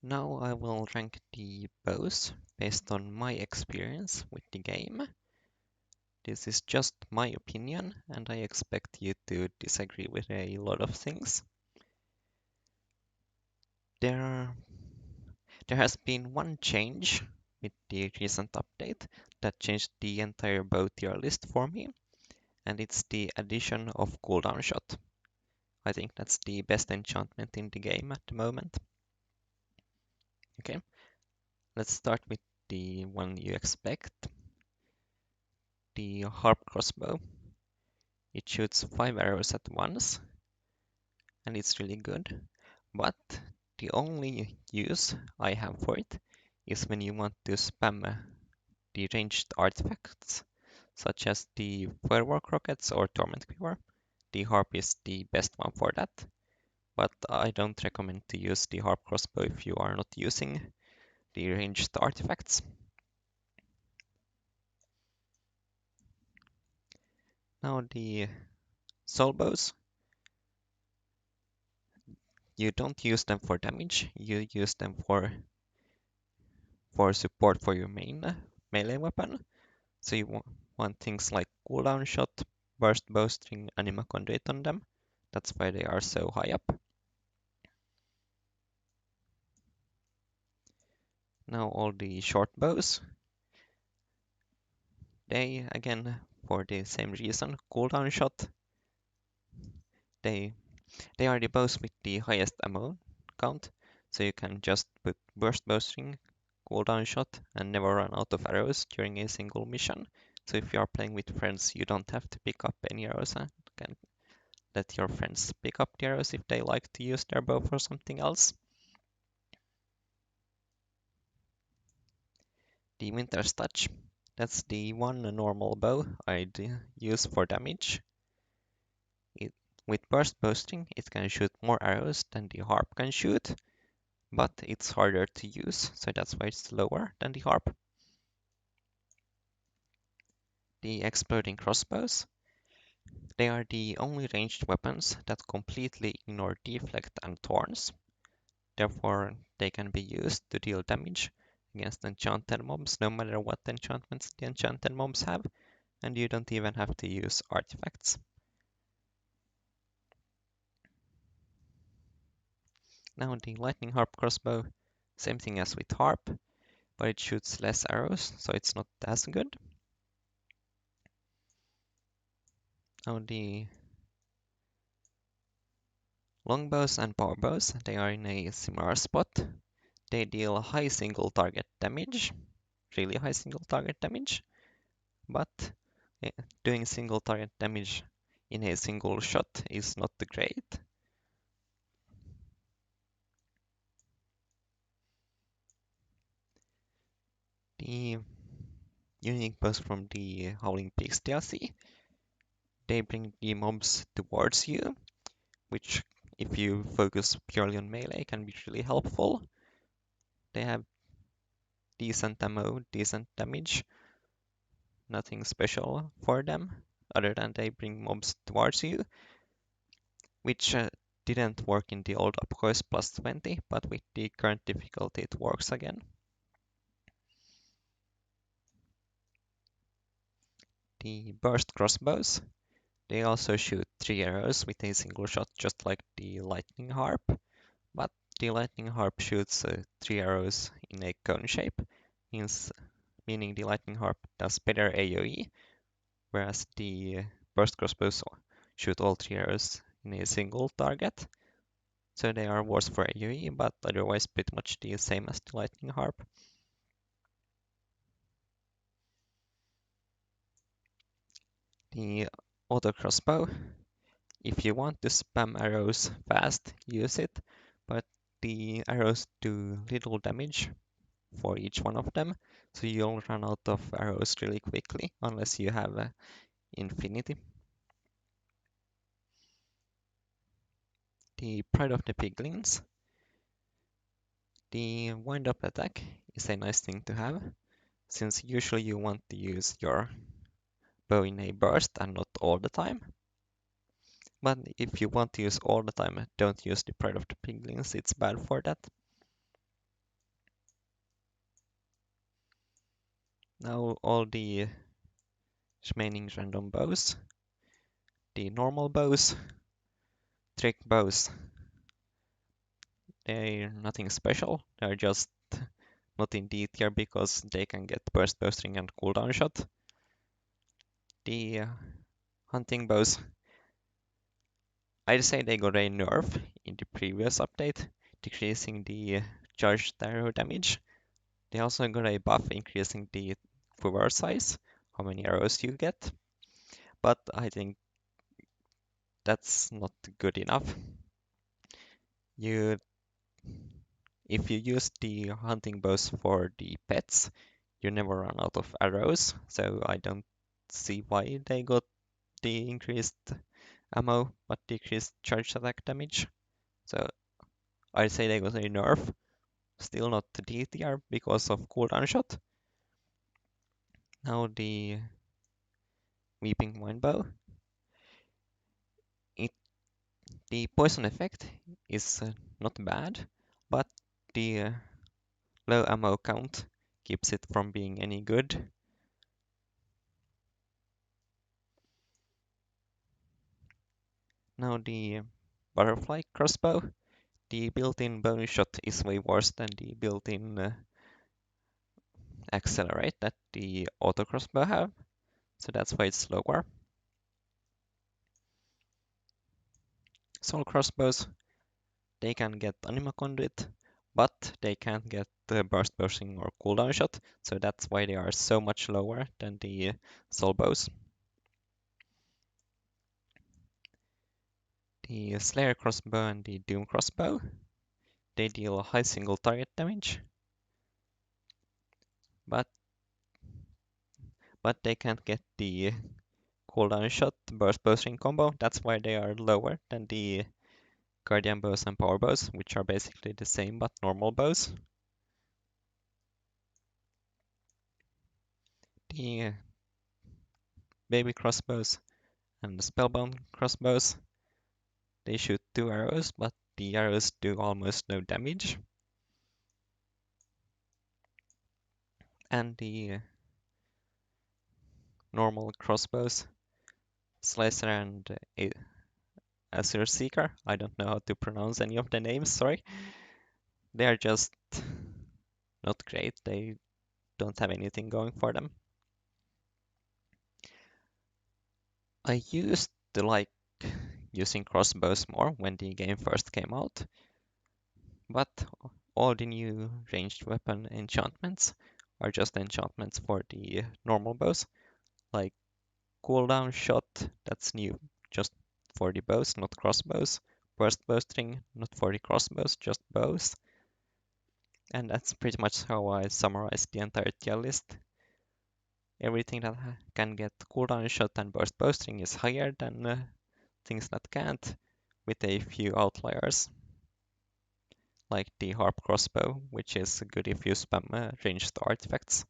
Now I will rank the bows based on my experience with the game. This is just my opinion, and I expect you to disagree with a lot of things. There, there has been one change with the recent update that changed the entire bow tier list for me, and it's the addition of Cooldown Shot. I think that's the best enchantment in the game at the moment. Okay, let's start with the one you expect, the Harp Crossbow. It shoots 5 arrows at once, and it's really good. But the only use I have for it is when you want to spam the ranged artifacts, such as the firework rockets or torment quiver. The harp is the best one for that, but I don't recommend to use the harp crossbow if you are not using the ranged artifacts. Now the soul bows, you don't use them for damage, you use them for support for your main melee weapon. So you want things like cooldown shot, burst bowstring, anima conduit on them. That's why they are so high up. Now all the short bows, they again for the same reason, cooldown shot. They they are the bows with the highest ammo count, so you can just put burst bowstring, cooldown shot, and never run out of arrows during a single mission. So if you are playing with friends, you don't have to pick up any arrows and can let your friends pick up the arrows if they like to use their bow for something else. The Winter's Touch, that's the one normal bow I'd use for damage. With burst bowstring, it can shoot more arrows than the harp can shoot, but it's harder to use, so that's why it's lower than the harp. The Exploding Crossbows, they are the only ranged weapons that completely ignore deflect and thorns. Therefore, they can be used to deal damage against enchanted mobs no matter what enchantments the enchanted mobs have, and you don't even have to use artifacts. Now the Lightning Harp Crossbow, same thing as with Harp, but it shoots less arrows, so it's not as good. Now the Longbows and Powerbows, they are in a similar spot. They deal high single target damage, really high single target damage, but doing single target damage in a single shot is not great. The unique bows from the Howling Peaks DLC, they bring the mobs towards you, which if you focus purely on melee can be really helpful. They have decent ammo, decent damage, nothing special for them other than they bring mobs towards you, which didn't work in the old upcourse plus 20, but with the current difficulty it works again. The burst crossbows, they also shoot 3 arrows with a single shot just like the lightning harp, but the lightning harp shoots 3 arrows in a cone shape, meaning the lightning harp does better AoE, whereas the burst crossbows shoot all 3 arrows in a single target. So they are worse for AoE, but otherwise pretty much the same as the lightning harp. The auto crossbow, if you want to spam arrows fast, use it, but the arrows do little damage for each one of them, so you'll run out of arrows really quickly unless you have infinity. The Pride of the Piglins, the wind-up attack is a nice thing to have, since usually you want to use your bow in a burst and not all the time. But if you want to use all the time, don't use the Pride of the Piglins, it's bad for that. Now all the remaining random bows, the normal bows, trick bows, they're nothing special, they're just not in D tier because they can get burst bowstring and cooldown shot. The hunting bows, I'd say they got a nerf in the previous update, decreasing the charged arrow damage. They also got a buff increasing the quiver size, how many arrows you get, but I think that's not good enough. You, if you use the hunting bows for the pets, you never run out of arrows, so I don't see why they got the increased ammo but decreased charge attack damage. So I'd say they got a nerf, still not D tier because of cooldown shot. Now the Weeping Windbow. The poison effect is not bad, but the low ammo count keeps it from being any good. Now the Butterfly Crossbow. The built-in bonus shot is way worse than the built-in accelerate that the auto crossbow have, so that's why it's slower. Soul crossbows, they can get anima conduit, but they can't get burst bursting or cooldown shot, so that's why they are so much lower than the soul bows. The Slayer crossbow and the Doom crossbow, they deal high single target damage, but they can't get the cooldown shot burst bursting combo. That's why they are lower than the Guardian bows and power bows, which are basically the same but normal bows. The baby crossbows and the spellbound crossbows, they shoot 2 arrows, but the arrows do almost no damage. And the normal crossbows, Slicer and Azure Seeker, I don't know how to pronounce any of the names, sorry. They are just not great, they don't have anything going for them. I used to like using crossbows more when the game first came out, but all the new ranged weapon enchantments are just enchantments for the normal bows, like Cooldown Shot, that's new, just for the bows, not crossbows. Burst bowstring, not for the crossbows, just bows. And that's pretty much how I summarize the entire tier list. Everything that can get cooldown shot and burst bowstring is higher than things that can't, with a few outliers, like the Harp Crossbow, which is good if you spam ranged artifacts.